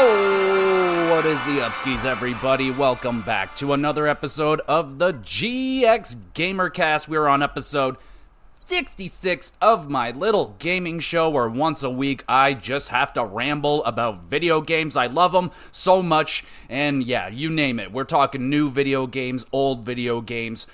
Oh, what is the upskis, everybody? Welcome back to another episode of the GXGamerCast. We're on episode 66 of my little gaming show where once a week I just have to ramble about video games. I love them so much, and yeah, you name it. We're talking new video games, old video games.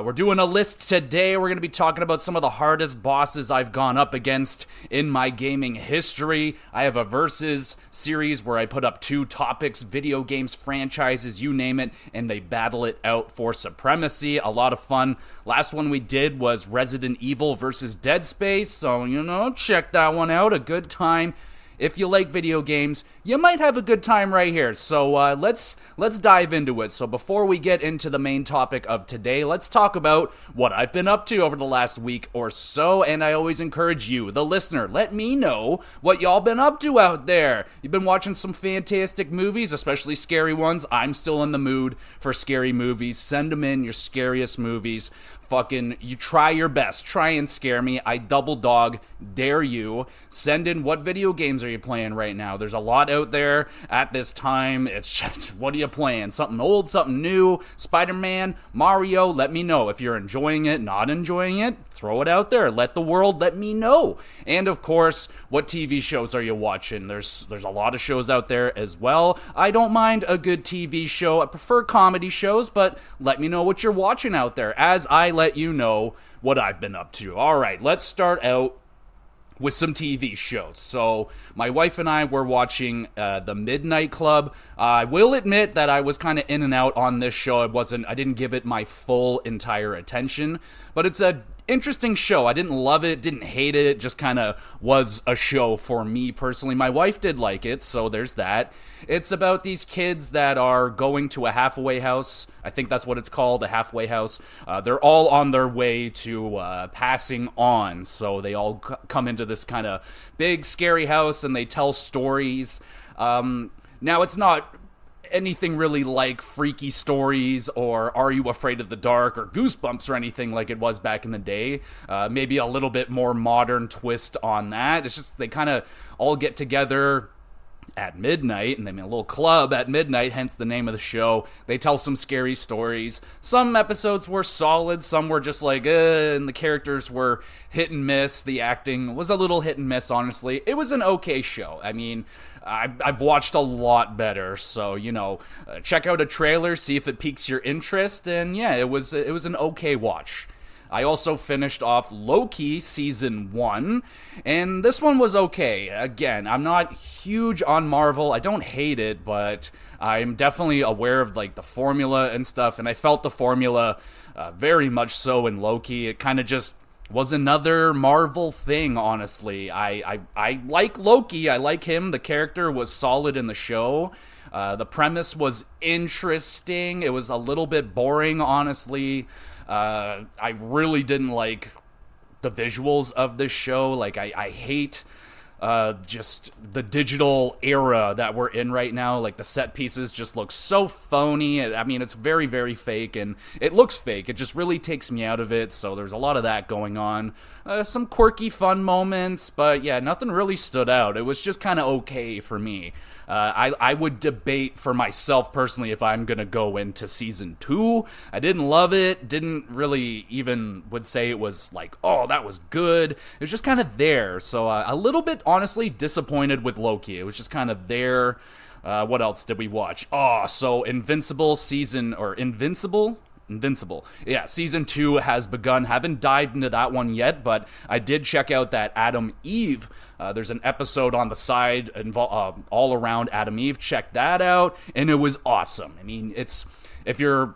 We're doing a list today. We're going to be talking about some of the hardest bosses I've gone up against in my gaming history. I have a versus series where I put up two topics, video games, franchises, you name it, and they battle it out for supremacy. A lot of fun. Last one we did was Resident Evil versus Dead Space, so, check that one out. A good time. If you like video games, you might have a good time right here. So let's dive into it. So before we get into the main topic of today, let's talk about what I've been up to over the last week or so. And I always encourage you, the listener, let me know what y'all been up to out there. You've been watching some fantastic movies, especially scary ones. I'm still in the mood for scary movies. Send them in, your scariest movies. You try your best. Try and scare me. I double dog dare you. Send in what video games are you playing right now. There's a lot out there at this time. It's just, what are you playing? Something old, something new, Spider-Man, Mario. Let me know if you're enjoying it, not enjoying it. Throw it out there. Let the world let me know. And of course, what TV shows are you watching? There's a lot of shows out there as well. I don't mind a good TV show. I prefer comedy shows, but let me know what you're watching out there as I let you know what I've been up to. All right, let's start out with some TV shows. So my wife and I were watching The Midnight Club. I will admit that I was kind of in and out on this show. I didn't give it my full entire attention, but it's a interesting show. I didn't love it, didn't hate it. It just kind of was a show for me personally. My wife did like it, so there's that. It's about these kids that are going to a halfway house. I think that's what it's called, a halfway house. They're all on their way to passing on, so they all come into this kind of big, scary house, and they tell stories. Now, it's not anything really like Freaky Stories or Are You Afraid of the Dark or Goosebumps or anything like it was back in the day. Maybe a little bit more modern twist on that. It's just they kind of all get together at midnight, and they make a little club at midnight, hence the name of the show. They tell some scary stories. Some episodes were solid, some were just like, and the characters were hit and miss. The acting was a little hit and miss, honestly. It was an okay show. I mean, I've watched a lot better, so, check out a trailer, see if it piques your interest, and yeah, it was an okay watch. I also finished off Loki Season 1, and this one was okay. Again, I'm not huge on Marvel. I don't hate it, but I'm definitely aware of, the formula and stuff, and I felt the formula very much so in Loki. It kind of just was another Marvel thing, honestly. I like Loki. I like him. The character was solid in the show. The premise was interesting. It was a little bit boring, honestly. I really didn't like the visuals of this show. I hate just the digital era that we're in right now. The set pieces just look so phony. I mean, it's very, very fake, and it looks fake. It just really takes me out of it, so there's a lot of that going on. Some quirky, fun moments, but yeah, nothing really stood out. It was just kind of okay for me. I would debate for myself personally if I'm going to go into Season 2. I didn't love it, didn't really even would say it was oh, that was good. It was just kind of there, so a little bit, honestly, disappointed with Loki. It was just kind of there. What else did we watch? So Invincible. Yeah, Season 2 has begun. Haven't dived into that one yet, but I did check out that Adam Eve. There's an episode on the side all around Adam Eve. Check that out, and it was awesome. I mean, if you're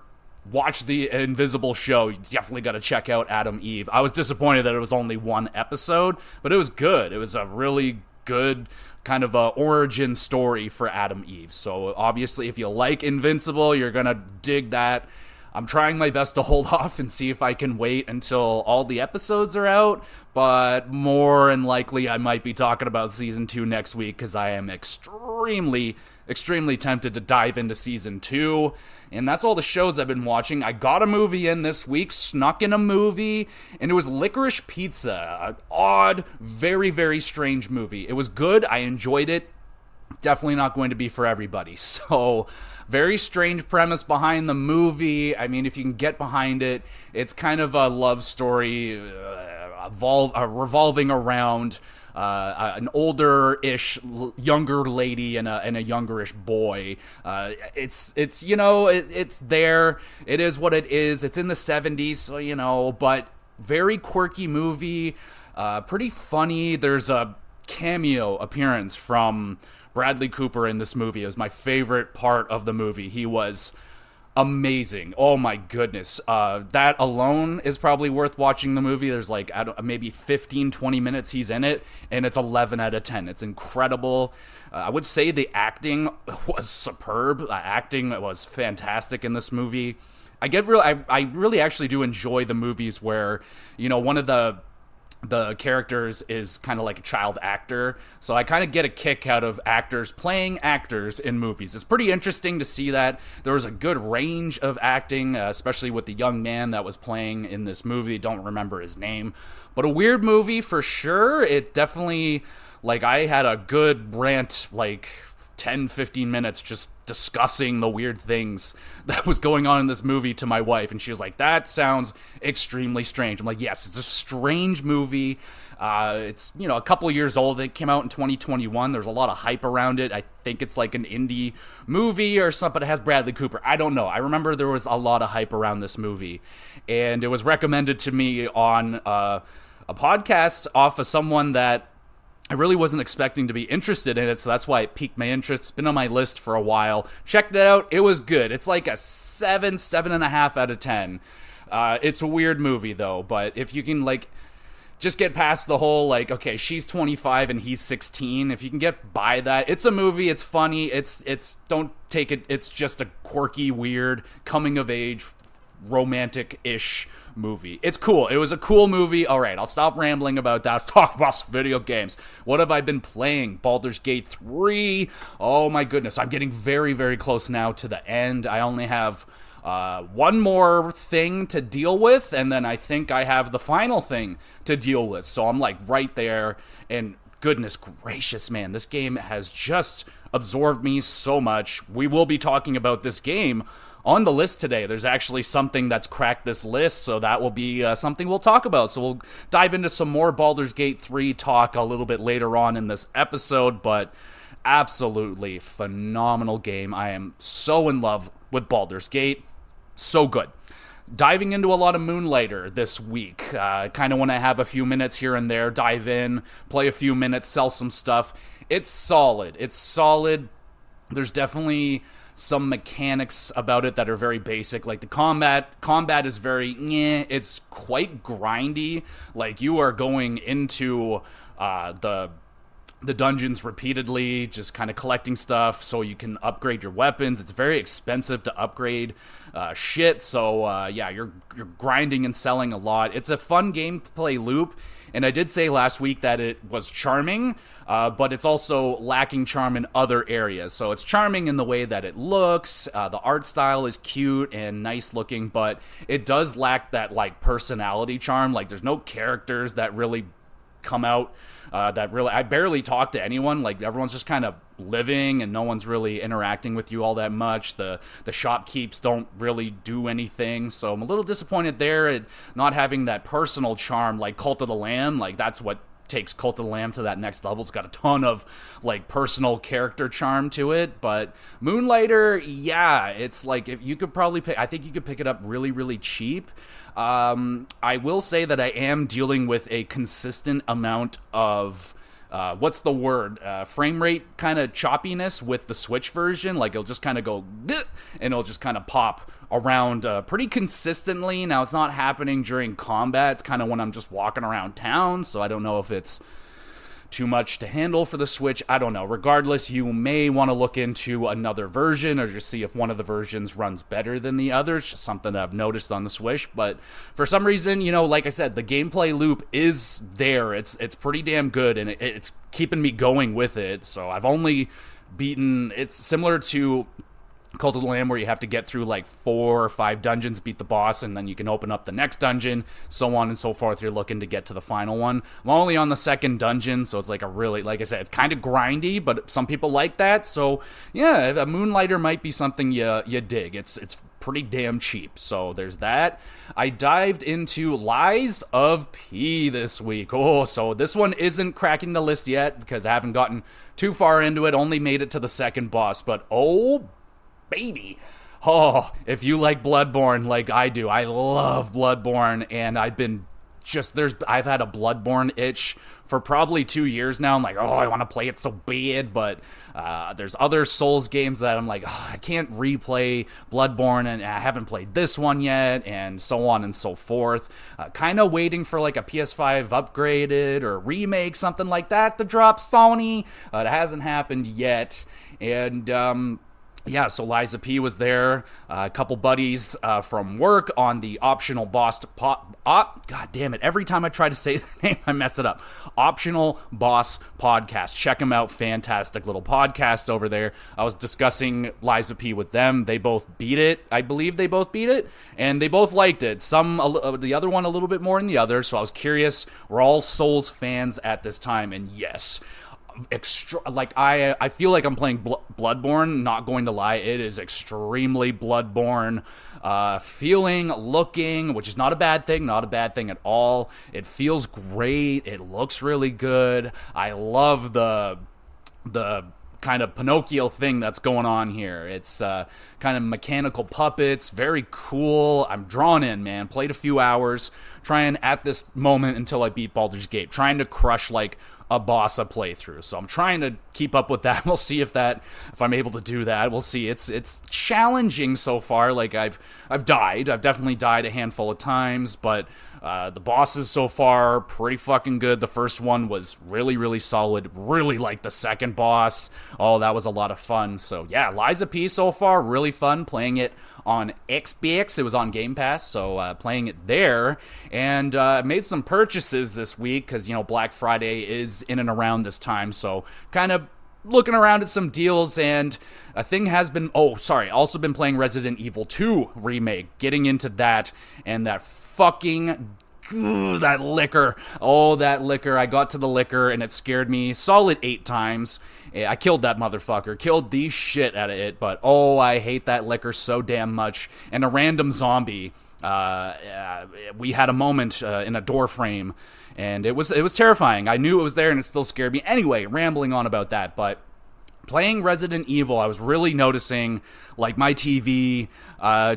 watch the Invisible show, you definitely got to check out Adam Eve. I was disappointed that it was only one episode, but it was good. It was a really good kind of a origin story for Adam Eve. So obviously, if you like Invincible, you're gonna dig that. I'm trying my best to hold off and see if I can wait until all the episodes are out, but more than likely I might be talking about Season 2 next week because I am extremely tempted to dive into Season 2. And that's all the shows I've been watching. I got a movie in this week, snuck in a movie, and it was Licorice Pizza. An odd, very, very strange movie. It was good. I enjoyed it. definitely not going to be for everybody. So, very strange premise behind the movie. I mean, if you can get behind it, it's kind of a love story revolving around an older-ish younger lady and a younger-ish boy. It's there. It is what it is. It's in the 70s, so but very quirky movie. Pretty funny. There's a cameo appearance from Bradley Cooper in this movie. It was my favorite part of the movie. He was amazing. Oh my goodness. That alone is probably worth watching the movie. There's like maybe 15-20 minutes he's in it, and it's 11 out of 10. It's incredible. I would say the acting was superb. Acting was fantastic in this movie. I really actually do enjoy the movies where, one of the characters is kind of like a child actor. So I kind of get a kick out of actors playing actors in movies. It's pretty interesting to see that. There was a good range of acting, especially with the young man that was playing in this movie. Don't remember his name. But a weird movie for sure. It definitely, I had a good rant, 10-15 minutes just discussing the weird things that was going on in this movie to my wife, and she was like, that sounds extremely strange. I'm like, yes, it's a strange movie. It's a couple of years old. It came out in 2021. There's a lot of hype around it. I think it's like an indie movie or something, but it has Bradley Cooper. I don't know. I remember there was a lot of hype around this movie, and it was recommended to me on a podcast off of someone that I really wasn't expecting to be interested in it, so that's why it piqued my interest. It's been on my list for a while. Checked it out. It was good. It's like a 7.5 out of 10. It's a weird movie, though, but if you can, just get past the whole, okay, she's 25 and he's 16. If you can get by that, it's a movie. It's funny. It's don't take it. It's just a quirky, weird, coming-of-age, romantic-ish movie. It's cool. It was a cool movie. All right, I'll stop rambling about that. Talk about video games. What have I been playing? Baldur's Gate 3. Oh my goodness. I'm getting very, very close now to the end. I only have one more thing to deal with, and then I think I have the final thing to deal with. So I'm right there, and goodness gracious, man, this game has just absorbed me so much. We will be talking about this game on the list today. There's actually something that's cracked this list, so that will be something we'll talk about. So we'll dive into some more Baldur's Gate 3 talk a little bit later on in this episode, but absolutely phenomenal game. I am so in love with Baldur's Gate. So good. Diving into a lot of Moonlighter this week. Kind of when I have a few minutes here and there, dive in, play a few minutes, sell some stuff. It's solid. There's definitely some mechanics about it that are very basic. The combat is very it's quite grindy. You are going into the dungeons repeatedly, just kind of collecting stuff so you can upgrade your weapons. It's very expensive to upgrade shit, so you're grinding and selling a lot. It's a fun gameplay loop, and I did say last week that it was charming, but it's also lacking charm in other areas. So it's charming in the way that it looks, the art style is cute and nice looking, but it does lack that personality charm. There's no characters that really come out I barely talk to anyone. Everyone's just kind of living and no one's really interacting with you all that much. The shopkeeps don't really do anything, so I'm a little disappointed there at not having that personal charm like Cult of the Lamb. That's what takes Cult of the Lamb to that next level. It's got a ton of personal character charm to it. But Moonlighter, it's if you could probably I think you could pick it up really, really cheap. I will say that I am dealing with a consistent amount of what's the word? Frame rate kind of choppiness with the Switch version. It'll just kind of go and it'll just kind of pop around pretty consistently. Now, it's not happening during combat. It's kind of when I'm just walking around town, so I don't know if it's too much to handle for the Switch. I don't know. Regardless, you may want to look into another version or just see if one of the versions runs better than the other. It's just something that I've noticed on the Switch. But for some reason, like I said, the gameplay loop is there. It's pretty damn good, and it's keeping me going with it. So I've only beaten... It's similar to Cult of the Lamb, where you have to get through like 4 or 5 dungeons, beat the boss, and then you can open up the next dungeon, so on and so forth. You're looking to get to the final one. I'm only on the second dungeon, so it's like a really, like I said, it's kind of grindy, but some people like that. So yeah, a Moonlighter might be something you dig. It's pretty damn cheap. So there's that. I dived into Lies of P this week. Oh, so this one isn't cracking the list yet because I haven't gotten too far into it. Only made it to the second boss, but oh baby. Oh, if you like Bloodborne like I do, I love Bloodborne, and I've had a Bloodborne itch for probably 2 years now. I'm like, oh, I want to play it so bad, but there's other Souls games that I'm like, oh, I can't replay Bloodborne, and I haven't played this one yet, and so on and so forth. Kind of waiting for like a PS5 upgraded or remake, something like that to drop, Sony. It hasn't happened yet, and yeah, so Lies of P was there. A couple buddies from work on the Optional Boss God damn it. Every time I try to say the name, I mess it up. Optional Boss Podcast. Check them out. Fantastic little podcast over there. I was discussing Lies of P with them. They both beat it. I believe they both beat it. And they both liked it. The other one a little bit more than the other. So I was curious. We're all Souls fans at this time. And yes, I feel like I'm playing Bloodborne, not going to lie. It is extremely Bloodborne feeling, looking, which is not a bad thing at all. It feels great. It looks really good. I love the kind of Pinocchio thing that's going on here. It's kind of mechanical puppets, very cool. I'm drawn in, man. Played a few hours, trying at this moment until I beat Baldur's Gate, trying to crush like a boss a playthrough. So I'm trying to keep up with that. We'll see if I'm able to do that. We'll see. It's challenging so far. Like I've definitely died a handful of times, but the bosses so far pretty fucking good. The first one was really, really solid. Really like the second boss. Oh, that was a lot of fun. So yeah, Lies of P so far really fun. Playing it on Xbox. It was on Game Pass, so playing it there. And made some purchases this week because, you know, Black Friday is in and around this time. So kind of looking around at some deals, and a thing has been... also been playing Resident Evil 2 Remake. Getting into that, and that fucking... that liquor. Oh, that liquor. I got to the liquor, and it scared me solid 8 times. I killed that motherfucker. Killed the shit out of it, but oh, I hate that liquor so damn much. And a random zombie... we had a moment in a door frame, and it was terrifying. I knew it was there, and it still scared me. Anyway, rambling on about that, but playing Resident Evil, I was really noticing, like, my TV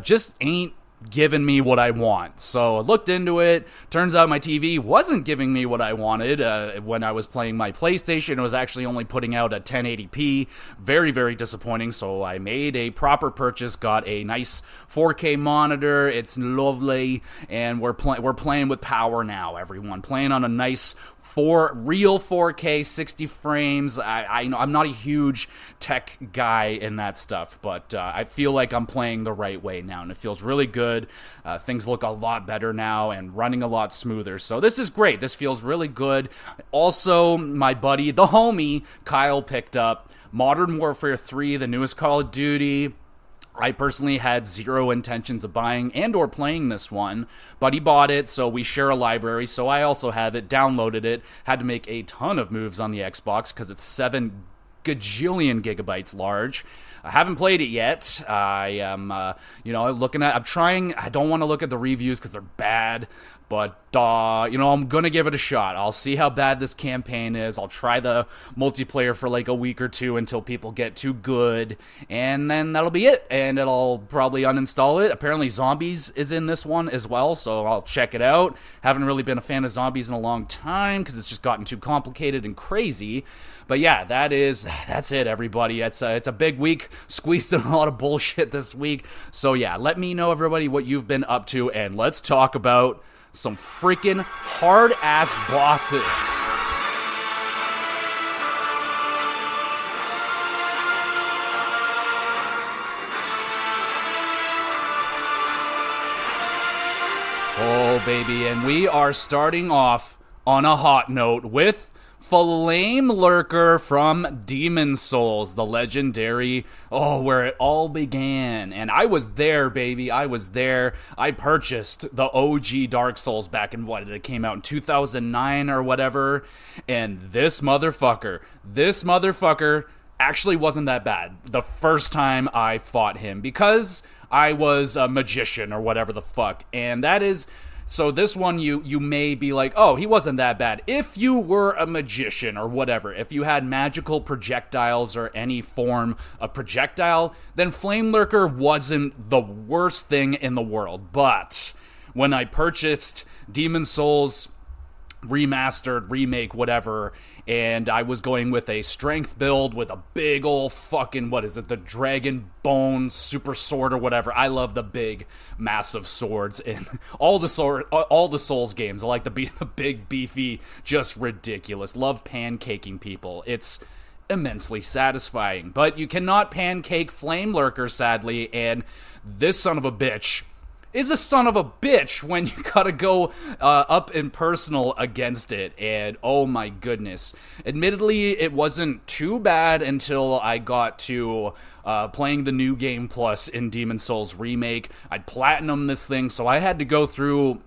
just ain't giving me what I want. So I looked into it. Turns out my TV wasn't giving me what I wanted. When I was playing my PlayStation, it was actually only putting out a 1080p. Very, very disappointing. So I made a proper purchase, got a nice 4K monitor. It's lovely, and we're playing with power now, everyone. Playing on a nice real 4K 60 frames. I know I'm not a huge tech guy in that stuff, but I feel like I'm playing the right way now, and it feels really good. Things look a lot better now and running a lot smoother, so this is great. This feels really good. Also, my buddy, the homie, Kyle, picked up Modern Warfare 3, the newest Call of Duty. I personally had zero intentions of buying and or playing this one, but he bought it, so we share a library, so I also have it, downloaded it, had to make a ton of moves on the Xbox because it's 7 gajillion gigabytes large. I haven't played it yet. I am, I'm trying. I don't want to look at the reviews because they're bad, but, I'm going to give it a shot. I'll see how bad this campaign is. I'll try the multiplayer for like a week or two until people get too good, and then that'll be it, and I'll probably uninstall it. Apparently Zombies is in this one as well, so I'll check it out. Haven't really been a fan of Zombies in a long time because it's just gotten too complicated and crazy. But yeah, that's it, everybody. It's a big week. Squeezed in a lot of bullshit this week. So yeah, let me know, everybody, what you've been up to, and let's talk about some freaking hard-ass bosses. Oh, baby, and we are starting off on a hot note with Flame Lurker from Demon Souls, the legendary, where it all began. And I was there, baby. I was there. I purchased the OG Dark Souls back in, it came out in 2009 or whatever. And this motherfucker actually wasn't that bad the first time I fought him, because I was a magician or whatever the fuck. And that is... So this one, you may be like, oh, he wasn't that bad. If you were a magician or whatever, if you had magical projectiles or any form of projectile, then Flame Lurker wasn't the worst thing in the world. But when I purchased Demon Souls remastered, remake, whatever, and I was going with a strength build with a big old fucking, the Dragon Bone Super Sword or whatever. I love the big, massive swords in all the Souls games. I like the big, beefy, just ridiculous. Love pancaking people. It's immensely satisfying. But you cannot pancake Flame Lurker, sadly, and this son of a bitch is a son of a bitch when you gotta go up in personal against it. And oh my goodness. Admittedly, it wasn't too bad until I got to playing the New Game Plus in Demon Souls Remake. I'd platinum this thing, so I had to go through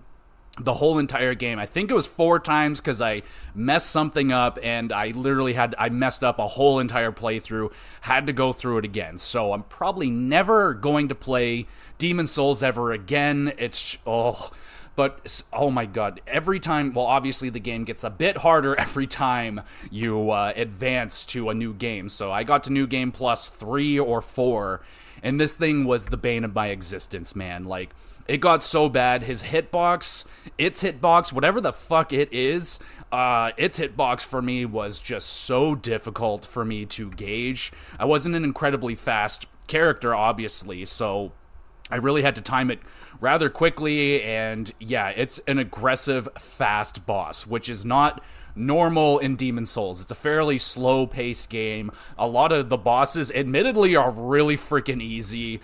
the whole entire game. I think it was 4 times because I messed something up, and I messed up a whole entire playthrough, had to go through it again. So I'm probably never going to play Demon Souls ever again. But oh my god, every time, obviously the game gets a bit harder every time you advance to a new game. So I got to New Game Plus 3 or 4, and this thing was the bane of my existence, man. Like, it got so bad, its hitbox, whatever the fuck it is, its hitbox for me was just so difficult for me to gauge. I wasn't an incredibly fast character, obviously, so I really had to time it rather quickly, and yeah, it's an aggressive, fast boss, which is not normal in Demon Souls. It's a fairly slow-paced game. A lot of the bosses, admittedly, are really freaking easy.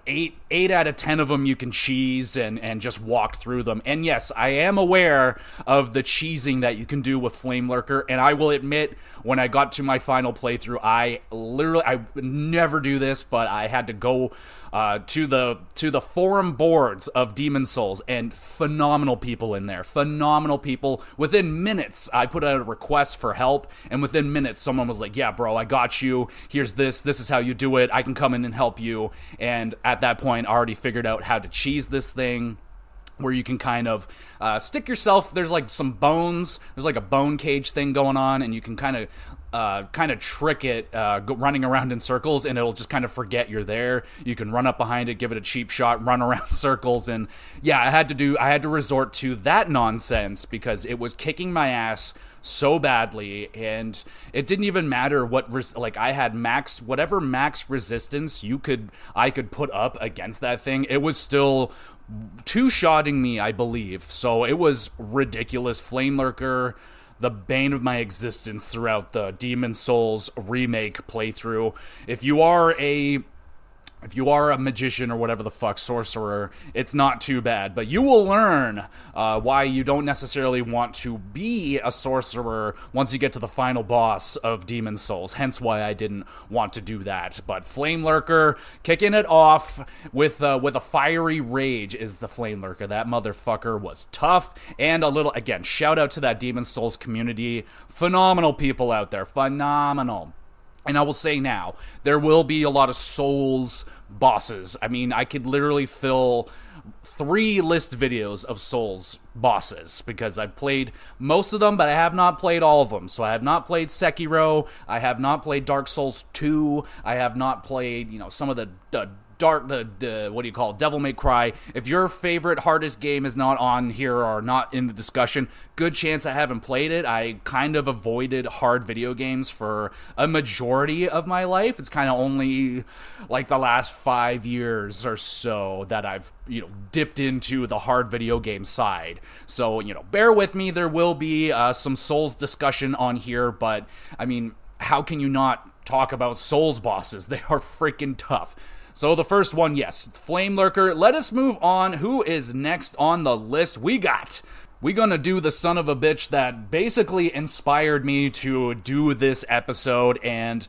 8 out of 10 of them you can cheese and just walk through them. And yes, I am aware of the cheesing that you can do with Flame Lurker, and I will admit, when I got to my final playthrough, I would never do this, but I had to go to the forum boards of Demon Souls, and phenomenal people in there. Phenomenal people. Within minutes, I put out a request for help, and within minutes, someone was like, yeah, bro, I got you. Here's this. This is how you do it. I can come in and help you. And at that point, I already figured out how to cheese this thing, where you can kind of stick yourself, there's like some bones, there's like a bone cage thing going on, and you can kind of trick it running around in circles, and it'll just kind of forget you're there. You can run up behind it, give it a cheap shot, run around circles, and yeah, I had to resort to that nonsense because it was kicking my ass so badly, and it didn't even matter I had whatever max resistance I could put up against that thing. It was still two-shotting me, I believe. So it was ridiculous. Flame Lurker, the bane of my existence throughout the Demon Souls remake playthrough. If you are a magician or whatever the fuck, sorcerer, it's not too bad. But you will learn why you don't necessarily want to be a sorcerer once you get to the final boss of Demon Souls. Hence why I didn't want to do that. But Flame Lurker, kicking it off with a fiery rage is the Flame Lurker. That motherfucker was tough. And again, shout out to that Demon Souls community. Phenomenal people out there. Phenomenal. And I will say now, there will be a lot of Souls bosses. I mean, I could literally fill 3 list videos of Souls bosses, because I've played most of them, but I have not played all of them. So I have not played Sekiro, I have not played Dark Souls 2, I have not played, some of the Devil May Cry. If your favorite hardest game is not on here or not in the discussion, good chance I haven't played it. I kind of avoided hard video games for a majority of my life. It's kind of only like the last 5 years or so that I've, dipped into the hard video game side. So, bear with me. There will be some Souls discussion on here, but I mean, how can you not talk about Souls bosses? They are freaking tough. So the first one, yes, Flame Lurker. Let us move on. Who is next on the list? We got we gonna do the son of a bitch that basically inspired me to do this episode, and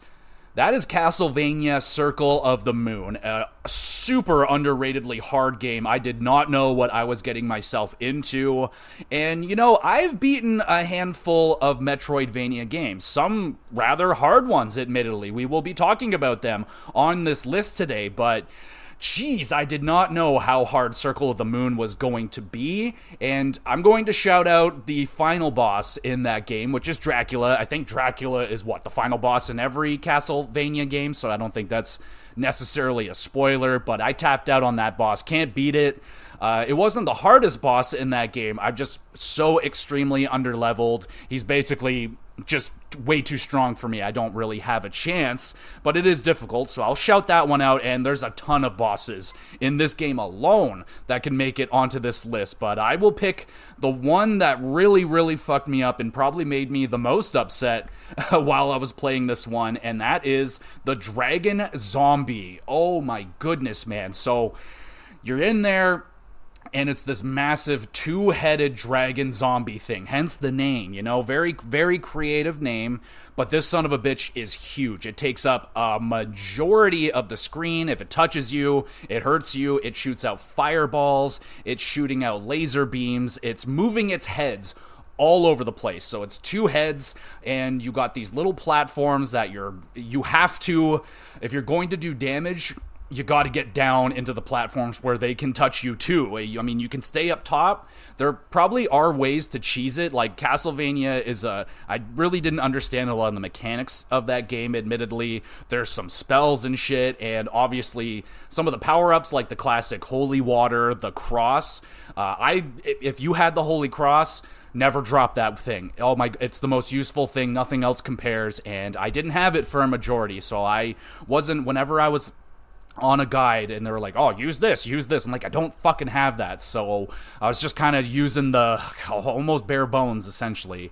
that is Castlevania Circle of the Moon, a super underratedly hard game. I did not know what I was getting myself into, and I've beaten a handful of Metroidvania games, some rather hard ones, admittedly. We will be talking about them on this list today, but jeez, I did not know how hard Circle of the Moon was going to be, and I'm going to shout out the final boss in that game, which is Dracula. I think Dracula is, the final boss in every Castlevania game, so I don't think that's necessarily a spoiler, but I tapped out on that boss. Can't beat it. It wasn't the hardest boss in that game. I'm just so extremely underleveled. He's basically just way too strong for me. I don't really have a chance, but it is difficult, so I'll shout that one out, and there's a ton of bosses in this game alone that can make it onto this list, but I will pick the one that really, really fucked me up and probably made me the most upset while I was playing this one, and that is the Dragon Zombie. Oh my goodness, man. So you're in there, and it's this massive two-headed dragon zombie thing, hence the name, very, very creative name, but this son of a bitch is huge. It takes up a majority of the screen. If it touches you, it hurts you. It shoots out fireballs. It's shooting out laser beams. It's moving its heads all over the place. So it's two heads, and you got these little platforms that you have to, if you're going to do damage, you got to get down into the platforms where they can touch you too. I mean, you can stay up top. There probably are ways to cheese it. Like Castlevania I really didn't understand a lot of the mechanics of that game, admittedly. There's some spells and shit, and obviously some of the power-ups, like the classic holy water, the cross. If you had the holy cross, never drop that thing. It's the most useful thing. Nothing else compares, and I didn't have it for a majority, so whenever I was on a guide and they were like, oh, use this. I'm like, I don't fucking have that. So I was just kind of using the almost bare bones, essentially.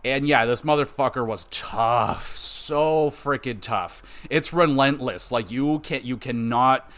And yeah, this motherfucker was tough. So freaking tough. It's relentless. Like, you cannot,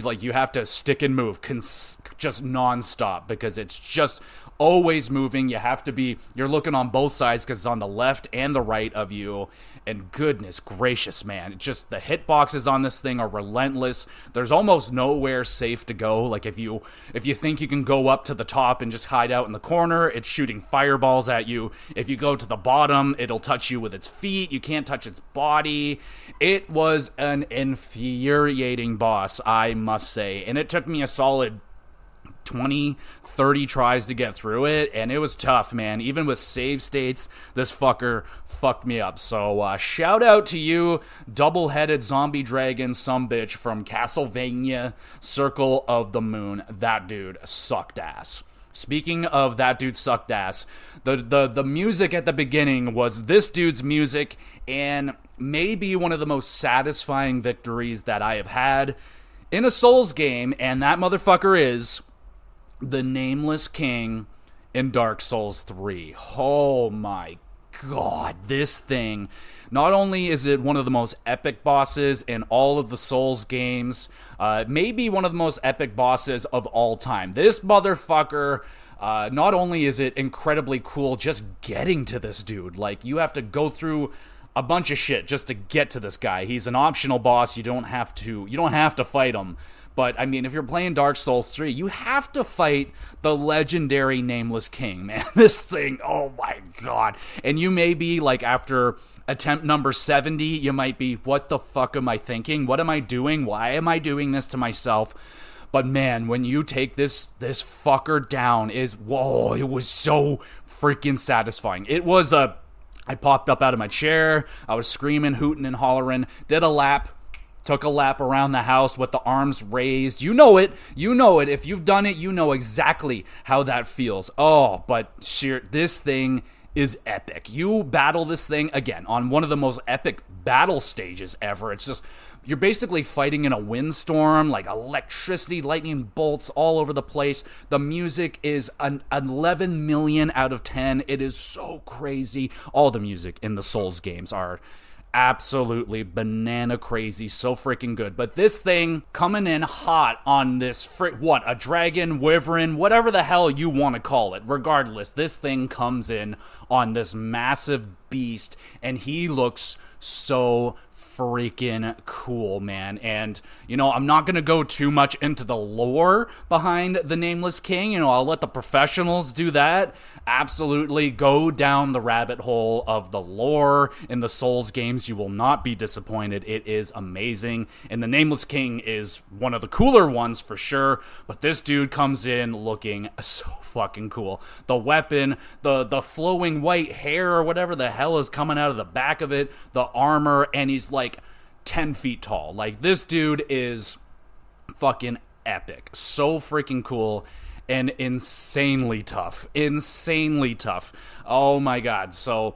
like, you have to stick and move just nonstop because it's just always moving. You're looking on both sides because it's on the left and the right of you, and goodness gracious, man, just the hitboxes on this thing are relentless. There's almost nowhere safe to go. Like, if you think you can go up to the top and just hide out in the corner, it's shooting fireballs at you. If you go to the bottom, it'll touch you with its feet. You can't touch its body. It was an infuriating boss, I must say, and it took me a solid 20, 30 tries to get through it, and it was tough, man. Even with save states, this fucker fucked me up. So shout out to you, double-headed zombie dragon sumbitch from Castlevania Circle of the Moon. That dude sucked ass. Speaking of that dude sucked ass, the music at the beginning was this dude's music, and maybe one of the most satisfying victories that I have had in a Souls game, and that motherfucker is the Nameless King in Dark Souls 3. Oh my god, this thing, not only is it one of the most epic bosses in all of the Souls games, maybe one of the most epic bosses of all time. This motherfucker, not only is it incredibly cool just getting to this dude, like, you have to go through a bunch of shit just to get to this guy. He's an optional boss. You don't have to fight him. But, I mean, if you're playing Dark Souls 3, you have to fight the legendary Nameless King, man. This thing, oh my god. And you may be, like, after attempt number 70, you might be, what the fuck am I thinking? What am I doing? Why am I doing this to myself? But, man, when you take this fucker down, whoa, it was so freaking satisfying. I popped up out of my chair, I was screaming, hooting, and hollering, took a lap around the house with the arms raised. You know it. If you've done it, you know exactly how that feels. Oh, but this thing is epic. You battle this thing, again, on one of the most epic battle stages ever. It's just, you're basically fighting in a windstorm, like electricity, lightning bolts all over the place. The music is an 11 million out of 10. It is so crazy. All the music in the Souls games are absolutely banana crazy, so freaking good. But this thing coming in hot on this a dragon, wyvern, whatever the hell you want to call it. Regardless, this thing comes in on this massive beast, and he looks so freaking cool, man. And, you know, I'm not going to go too much into the lore behind the Nameless King. You know, I'll let the professionals do that. Absolutely go down the rabbit hole of the lore in the Souls games. You will not be disappointed. It is amazing. And the Nameless King is one of the cooler ones for sure. But this dude comes in looking so fucking cool. The weapon, the flowing white hair or whatever the hell is coming out of the back of it, the armor, and he's like 10 feet tall. Like, this dude is fucking epic. So freaking cool and insanely tough. Oh my god. So,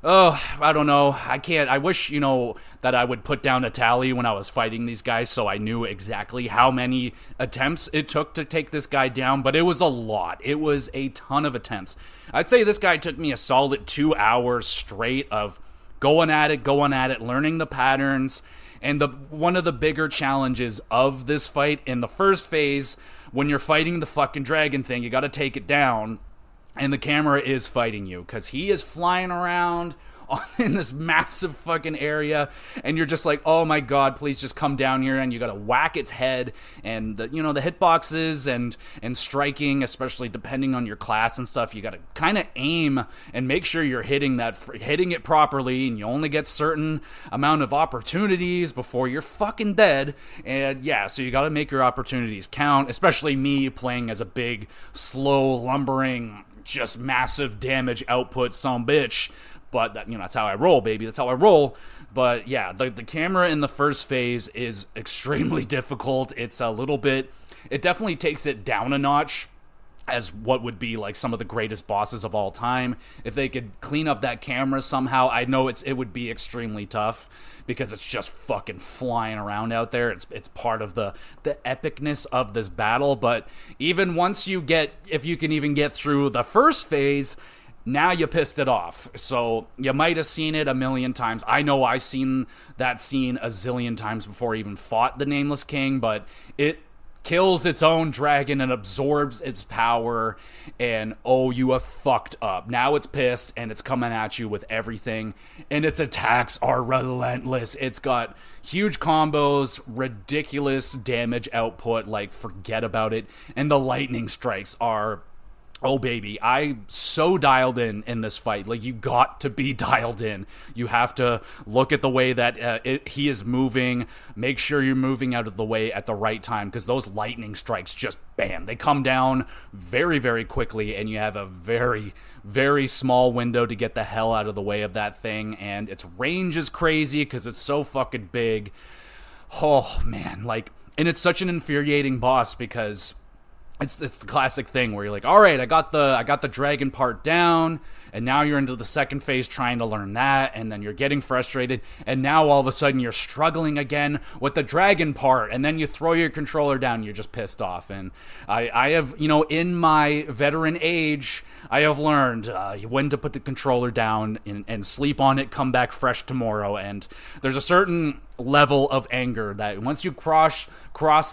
I don't know. I wish, you know, that I would put down a tally when I was fighting these guys so I knew exactly how many attempts it took to take this guy down, but it was a lot. It was a ton of attempts. I'd say this guy took me a solid 2 hours straight of going at it, learning the patterns. And one of the bigger challenges of this fight in the first phase, when you're fighting the fucking dragon thing, you gotta take it down, and the camera is fighting you, because he is flying around in this massive fucking area, and you're just like, oh my god, please just come down here, and you gotta whack its head, and the hitboxes and striking, especially depending on your class and stuff, you gotta kind of aim and make sure you're hitting it properly, and you only get certain amount of opportunities before you're fucking dead. And yeah, so you gotta make your opportunities count, especially me playing as a big, slow, lumbering, just massive damage output bitch. But, that's how I roll, baby. That's how I roll. But, yeah, the camera in the first phase is extremely difficult. It's a little bit... It definitely takes it down a notch as what would be, like, some of the greatest bosses of all time. If they could clean up that camera somehow, I know it would be extremely tough, because it's just fucking flying around out there. It's part of the epicness of this battle. But even once if you can even get through the first phase... Now you pissed it off. So you might have seen it a million times. I know I've seen that scene a zillion times before I even fought the Nameless King, but it kills its own dragon and absorbs its power, and you have fucked up. Now it's pissed, and it's coming at you with everything, and its attacks are relentless. It's got huge combos, ridiculous damage output, like forget about it, and the lightning strikes are... Oh, baby, I'm so dialed in this fight. Like, you got to be dialed in. You have to look at the way that he is moving. Make sure you're moving out of the way at the right time, because those lightning strikes just, bam, they come down very, very quickly, and you have a very, very small window to get the hell out of the way of that thing, and its range is crazy because it's so fucking big. Oh, man, and it's such an infuriating boss, because... It's the classic thing where you're like, all right, I got the dragon part down, and now you're into the second phase trying to learn that, and then you're getting frustrated, and now all of a sudden you're struggling again with the dragon part, and then you throw your controller down, and you're just pissed off. And I have, in my veteran age, I have learned when to put the controller down and sleep on it, come back fresh tomorrow. And there's a certain level of anger that once you cross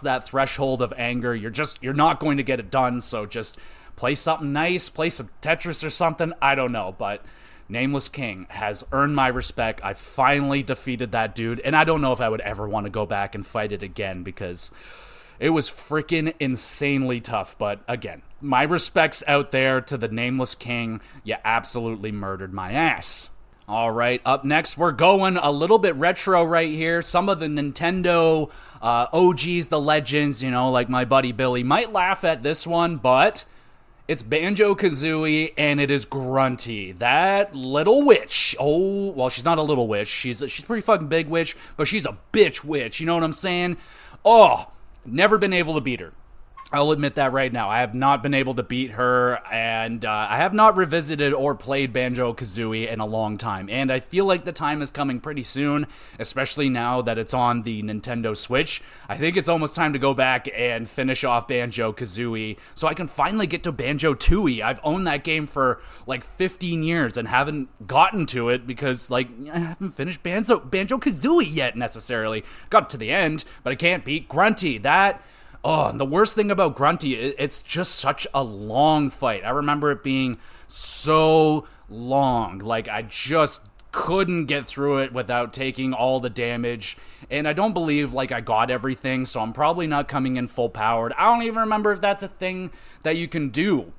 that threshold of anger, you're not going to get it done. So just play something nice, play some Tetris or something. I don't know, but Nameless King has earned my respect. I finally defeated that dude, and I don't know if I would ever want to go back and fight it again, because it was freaking insanely tough. But again, my respects out there to the Nameless King. You absolutely murdered my ass. All right, up next, we're going a little bit retro right here. Some of the Nintendo OGs, the legends, like my buddy Billy, might laugh at this one, but it's Banjo-Kazooie, and it is Grunty. That little witch. Oh, well, she's not a little witch. She's a pretty fucking big witch, but she's a bitch witch. You know what I'm saying? Oh, never been able to beat her. I'll admit that right now. I have not been able to beat her, and I have not revisited or played Banjo-Kazooie in a long time. And I feel like the time is coming pretty soon, especially now that it's on the Nintendo Switch. I think it's almost time to go back and finish off Banjo-Kazooie so I can finally get to Banjo-Tooie. I've owned that game for like 15 years and haven't gotten to it because, like, I haven't finished Banjo-Kazooie yet necessarily. Got to the end, but I can't beat Grunty. Oh, and the worst thing about Grunty, it's just such a long fight. I remember it being so long. Like, I just couldn't get through it without taking all the damage. And I don't believe, like, I got everything, so I'm probably not coming in full powered. I don't even remember if that's a thing that you can do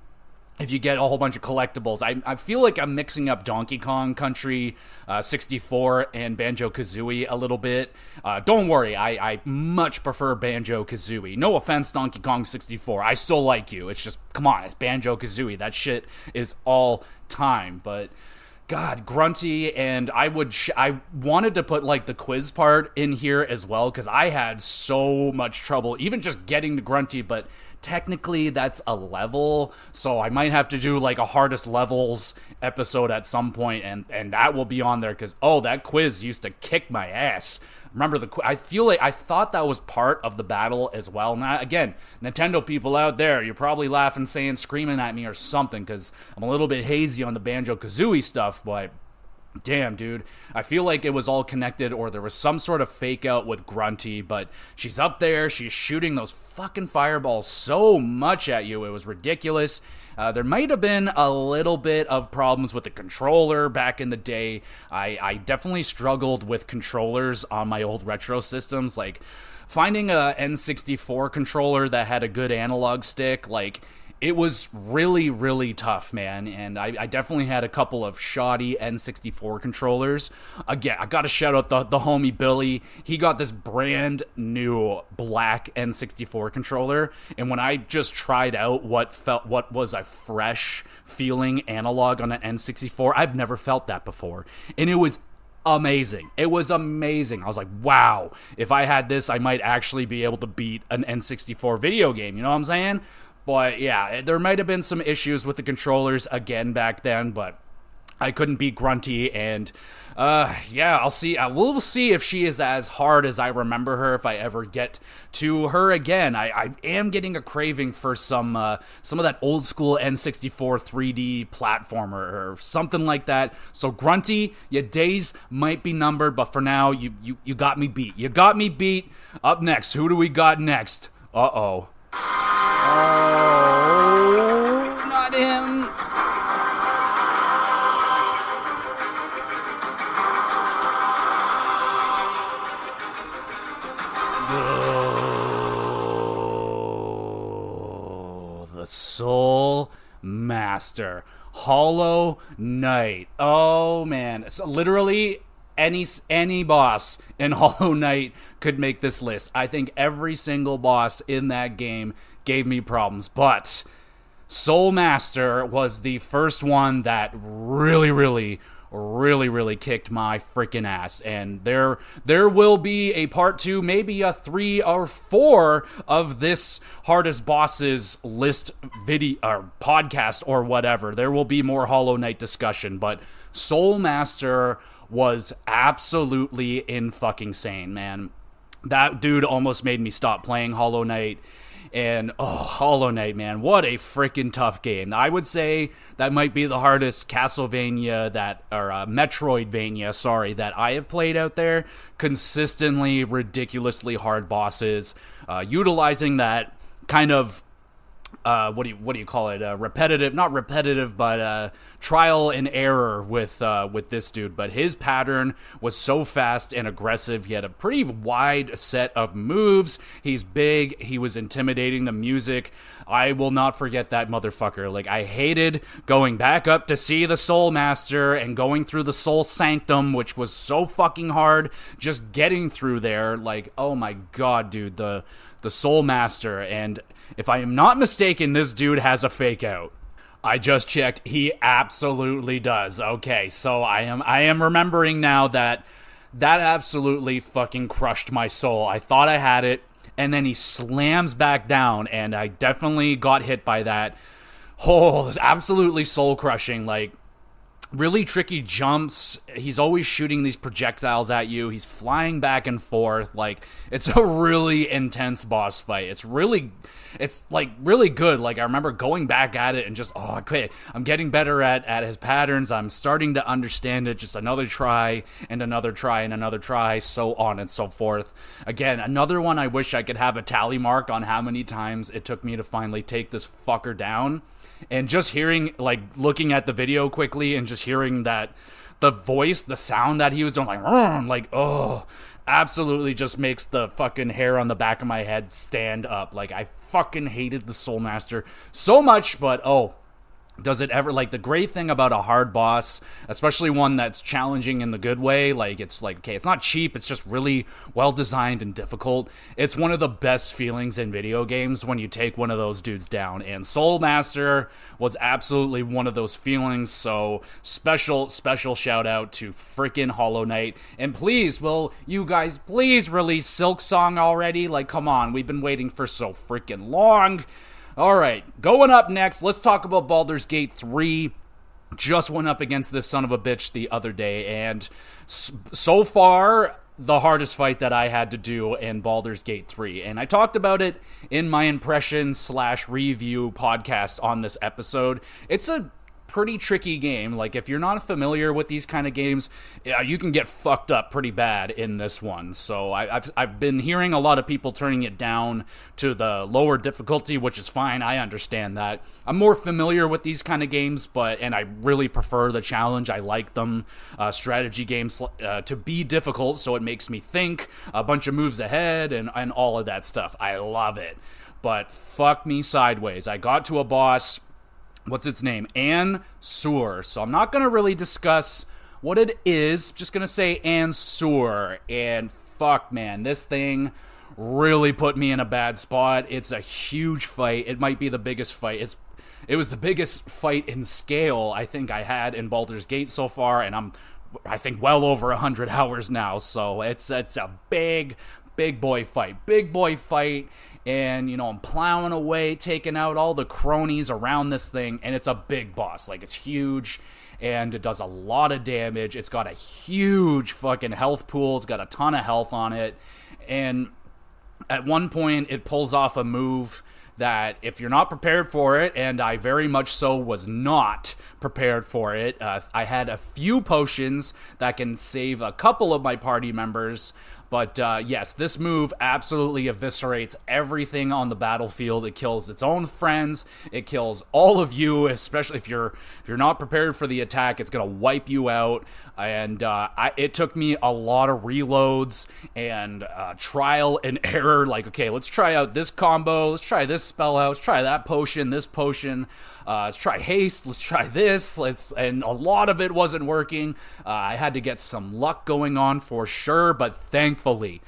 if you get a whole bunch of collectibles. I feel like I'm mixing up Donkey Kong Country 64 and Banjo-Kazooie a little bit. Don't worry, I much prefer Banjo-Kazooie. No offense, Donkey Kong 64. I still like you. It's just, come on, it's Banjo-Kazooie. That shit is all time. But God, Grunty, and I wanted to put, like, the quiz part in here as well, because I had so much trouble even just getting to Grunty, but technically that's a level, so I might have to do, like, a hardest levels episode at some point, and that will be on there, because, oh, that quiz used to kick my ass. Remember I feel like I thought that was part of the battle as well. Now, again, Nintendo people out there, you're probably laughing, screaming at me or something, because I'm a little bit hazy on the Banjo-Kazooie stuff, but damn, dude. I feel like it was all connected, or there was some sort of fake out with Grunty, but she's up there, she's shooting those fucking fireballs so much at you, it was ridiculous. There might have been a little bit of problems with the controller back in the day. I definitely struggled with controllers on my old retro systems, like finding a N64 controller that had a good analog stick, like, it was really, really tough, man, and I definitely had a couple of shoddy N64 controllers. Again, I gotta shout out the homie Billy. He got this brand new black N64 controller, and when I just tried out what was a fresh feeling analog on an N64, I've never felt that before, and it was amazing. It was amazing. I was like, wow, if I had this, I might actually be able to beat an N64 video game, you know what I'm saying? But yeah, there might have been some issues with the controllers again back then, but I couldn't beat Grunty, and yeah, I'll see. We'll see if she is as hard as I remember her if I ever get to her again. I am getting a craving for some of that old school N64 3D platformer or something like that. So Grunty, your days might be numbered, but for now, you got me beat. You got me beat. Up next, who do we got next? Uh-oh. Oh, not him. Oh, the Soul Master. Hollow Knight. Oh, man. So literally any boss in Hollow Knight could make this list. I think every single boss in that game gave me problems, but Soul Master was the first one that really kicked my freaking ass, and there will be a part 2, maybe a 3 or 4 of this hardest bosses list video or podcast or whatever. There will be more Hollow Knight discussion, but Soul Master was absolutely in-fucking-sane, man. That dude almost made me stop playing Hollow Knight. And, Hollow Knight, man, what a freaking tough game. I would say that might be the hardest Castlevania Metroidvania, that I have played out there. Consistently, ridiculously hard bosses, utilizing that kind of what do you call it? Repetitive, not repetitive, but trial and error with this dude. But his pattern was so fast and aggressive. He had a pretty wide set of moves. He's big. He was intimidating. The music, I will not forget that motherfucker. Like, I hated going back up to see the Soul Master and going through the Soul Sanctum, which was so fucking hard. Just getting through there, like, oh my god, dude, the Soul Master. And if I am not mistaken, this dude has a fake out. I just checked. He absolutely does. Okay, so I am remembering now that absolutely fucking crushed my soul. I thought I had it, and then he slams back down, and I definitely got hit by that. Oh, it was absolutely soul-crushing, like, really tricky jumps. He's always shooting these projectiles at you. He's flying back and forth. Like, it's a really intense boss fight. It's really good. Like, I remember going back at it and just, okay, I'm getting better at his patterns. I'm starting to understand it. Just another try and another try and another try, so on and so forth. Again, another one I wish I could have a tally mark on how many times it took me to finally take this fucker down. And just hearing, like, looking at the video quickly and just hearing that, the voice, the sound that he was doing, absolutely just makes the fucking hair on the back of my head stand up. Like, I fucking hated the Soul Master so much, but, does it ever, like, the great thing about a hard boss, especially one that's challenging in the good way, like, it's like, okay, it's not cheap, it's just really well designed and difficult. It's one of the best feelings in video games when you take one of those dudes down, and Soul Master was absolutely one of those feelings. So special shout out to freaking Hollow Knight. And please, will you guys please release Silk Song already? Like, come on, we've been waiting for so freaking long. Alright, going up next, let's talk about Baldur's Gate 3. Just went up against this son of a bitch the other day, and so far, the hardest fight that I had to do in Baldur's Gate 3. And I talked about it in my impression/review podcast on this episode. It's a pretty tricky game. Like, if you're not familiar with these kind of games, you can get fucked up pretty bad in this one. So I've been hearing a lot of people turning it down to the lower difficulty, which is fine. I understand that. I'm more familiar with these kind of games, and I really prefer the challenge. I like them, strategy games, to be difficult, so it makes me think a bunch of moves ahead and all of that stuff. I love it. But fuck me sideways. I got to a boss. What's its name? Ansur. So I'm not going to really discuss what it is. Just going to say Ansur. And fuck, man, this thing really put me in a bad spot. It's a huge fight. It might be the biggest fight. It was the biggest fight in scale I think I had in Baldur's Gate so far, and I think well over 100 hours now. So it's a big boy fight. Big boy fight. And, I'm plowing away, taking out all the cronies around this thing, and it's a big boss. Like, it's huge, and it does a lot of damage. It's got a huge fucking health pool. It's got a ton of health on it, and at one point, it pulls off a move that, if you're not prepared for it, and I very much so was not prepared for it, I had a few potions that can save a couple of my party members. But yes, this move absolutely eviscerates everything on the battlefield. It kills its own friends. It kills all of you, especially if you're not prepared for the attack. It's gonna wipe you out. And it took me a lot of reloads and trial and error. Like, okay, let's try out this combo. Let's try this spell out. Let's try that potion. This potion. Let's try haste. Let's try this. And a lot of it wasn't working. I had to get some luck going on for sure. But thankfully,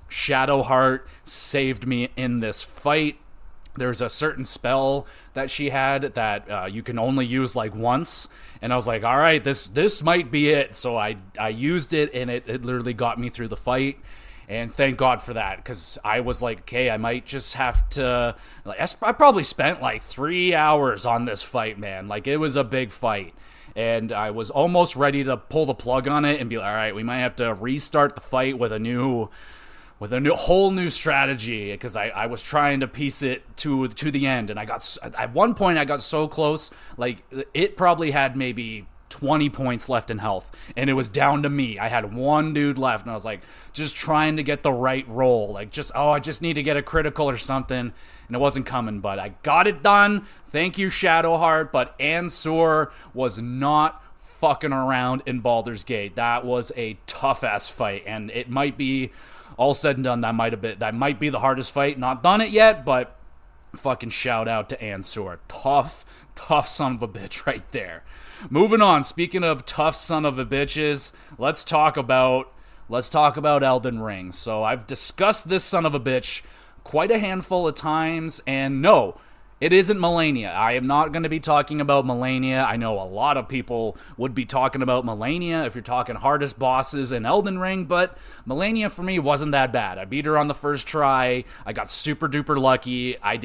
Shadowheart saved me in this fight. There's a certain spell that she had that you can only use like once, and I was like, all right, this might be it. So I used it, and it literally got me through the fight, and thank God for that, because I was like, okay, I might just have to, like, I probably spent like 3 hours on this fight, man. Like, it was a big fight, and I was almost ready to pull the plug on it and be like, all right, we might have to restart the fight with a whole new strategy, because I was trying to piece it to the end, and at one point I got so close, like, it probably had maybe 20 points left in health, and it was down to me. I had one dude left, and I was like, just trying to get the right roll, like, I just need to get a critical or something, and it wasn't coming, but I got it done. Thank you, Shadowheart. But Ansur was not fucking around in Baldur's Gate. That was a tough ass fight, and it might be all said and done, that might be the hardest fight. Not done it yet, but fucking shout out to Ansur. Tough son of a bitch right there. Moving on, speaking of tough son of a bitches, let's talk about Elden Ring. So I've discussed this son of a bitch quite a handful of times, and no, It isn't Melania. I am not going to be talking about Melania. I know a lot of people would be talking about Melania if you're talking hardest bosses in Elden Ring, but Melania for me wasn't that bad. I beat her on the first try. I got super duper lucky. I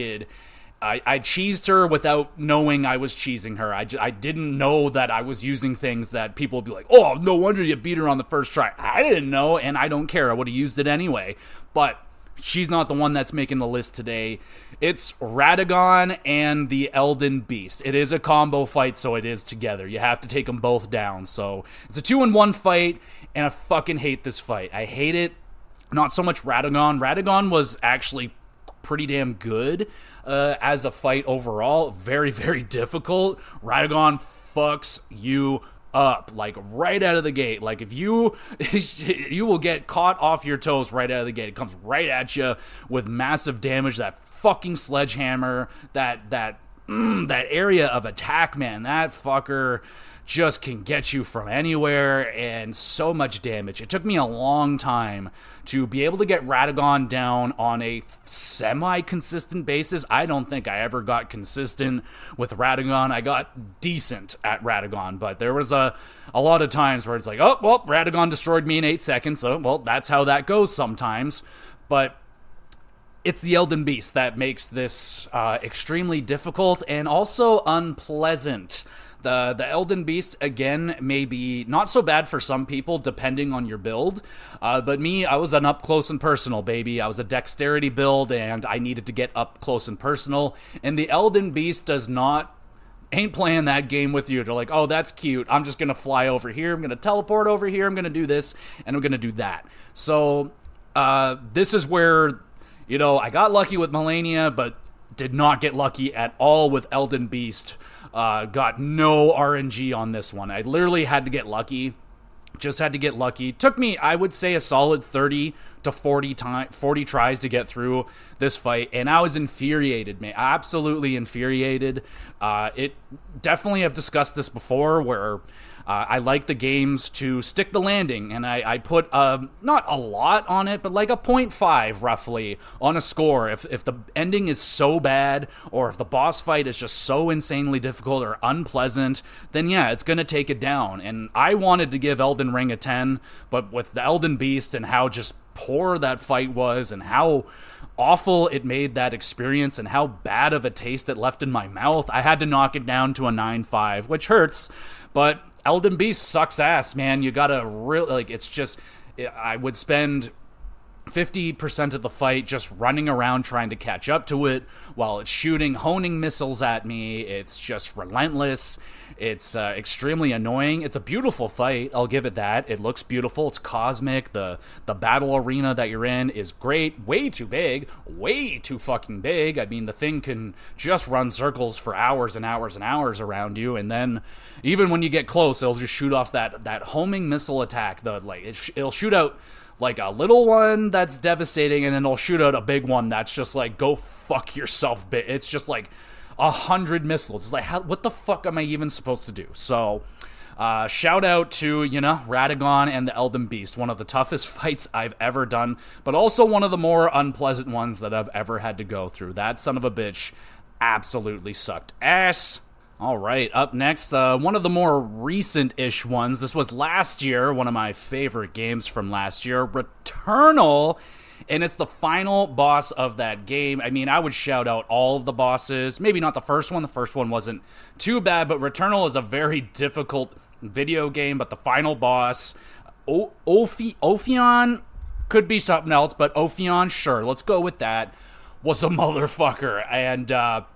cheesed her without knowing I was cheesing her. I didn't know that I was using things that people would be like, oh, no wonder you beat her on the first try. I didn't know, and I don't care. I would have used it anyway. But she's not the one that's making the list today. It's Radagon and the Elden Beast. It is a combo fight, so it is together. You have to take them both down. So it's a 2-in-1 fight, and I fucking hate this fight. I hate it. Not so much Radagon. Radagon was actually pretty damn good as a fight overall. Very, very difficult. Radagon fucks you up, like, right out of the gate. Like, if you will get caught off your toes right out of the gate. It comes right at you with massive damage. That fucking sledgehammer, that area of attack, man, that fucker just can get you from anywhere, and so much damage. It took me a long time to be able to get Radagon down on a semi-consistent basis. I don't think I ever got consistent with Radagon. I got decent at Radagon, but there was a lot of times where it's like, oh, well, Radagon destroyed me in 8 seconds, so, well, that's how that goes sometimes. But it's the Elden Beast that makes this extremely difficult and also unpleasant. The Elden Beast, again, may be not so bad for some people, depending on your build. But me, I was an up close and personal, baby. I was a dexterity build, and I needed to get up close and personal. And the Elden Beast ain't playing that game with you. They're like, oh, that's cute. I'm just going to fly over here. I'm going to teleport over here. I'm going to do this, and I'm going to do that. So this is where, I got lucky with Melania, but did not get lucky at all with Elden Beast. Got no RNG on this one. I literally had to get lucky. Just had to get lucky. Took me, I would say, a solid 30 to 40 tries to get through this fight, and I was infuriated, man. Absolutely infuriated. It definitely, have discussed this before, where I like the games to stick the landing, and I put not a lot on it, but like a 0.5 roughly on a score. If the ending is so bad, or if the boss fight is just so insanely difficult or unpleasant, then yeah, it's gonna take it down. And I wanted to give Elden Ring a 10, but with the Elden Beast and how just poor that fight was, and how awful it made that experience, and how bad of a taste it left in my mouth, I had to knock it down to a 9.5, which hurts, but Elden Beast sucks ass, man. You gotta really, I would spend 50% of the fight just running around trying to catch up to it while it's shooting honing missiles at me. It's just relentless. It's extremely annoying. It's a beautiful fight, I'll give it that. It looks beautiful. It's cosmic. The battle arena that you're in is great. Way too big. Way too fucking big. I mean, the thing can just run circles for hours and hours and hours around you, and then even when you get close, it'll just shoot off that homing missile attack. It'll shoot out like a little one that's devastating, and then it'll shoot out a big one that's just like, go fuck yourself, it's just like 100 missiles. It's like, what the fuck am I even supposed to do? So, shout out to, Radagon and the Elden Beast. One of the toughest fights I've ever done, but also one of the more unpleasant ones that I've ever had to go through. That son of a bitch absolutely sucked ass. All right, up next, one of the more recent-ish ones. This was last year, one of my favorite games from last year, Returnal. And it's the final boss of that game. I mean, I would shout out all of the bosses. Maybe not the first one. The first one wasn't too bad, but Returnal is a very difficult video game. But the final boss, Ophion, could be something else, but Ophion, sure, let's go with that, was a motherfucker. And,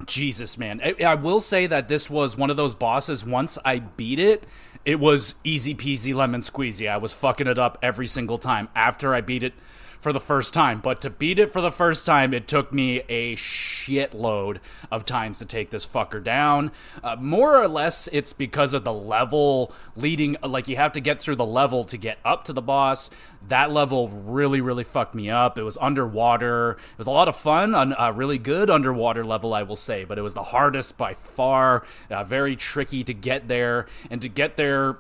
Jesus, man. I will say that this was one of those bosses, once I beat it, it was easy peasy lemon squeezy. I was fucking it up every single time after I beat it for the first time. But to beat it for the first time, it took me a shitload of times to take this fucker down. More or less, it's because of the level leading, like, you have to get through the level to get up to the boss. That level really, really fucked me up. It was underwater. It was a lot of fun, a really good underwater level, I will say, but it was the hardest by far. Very tricky to get there, and to get there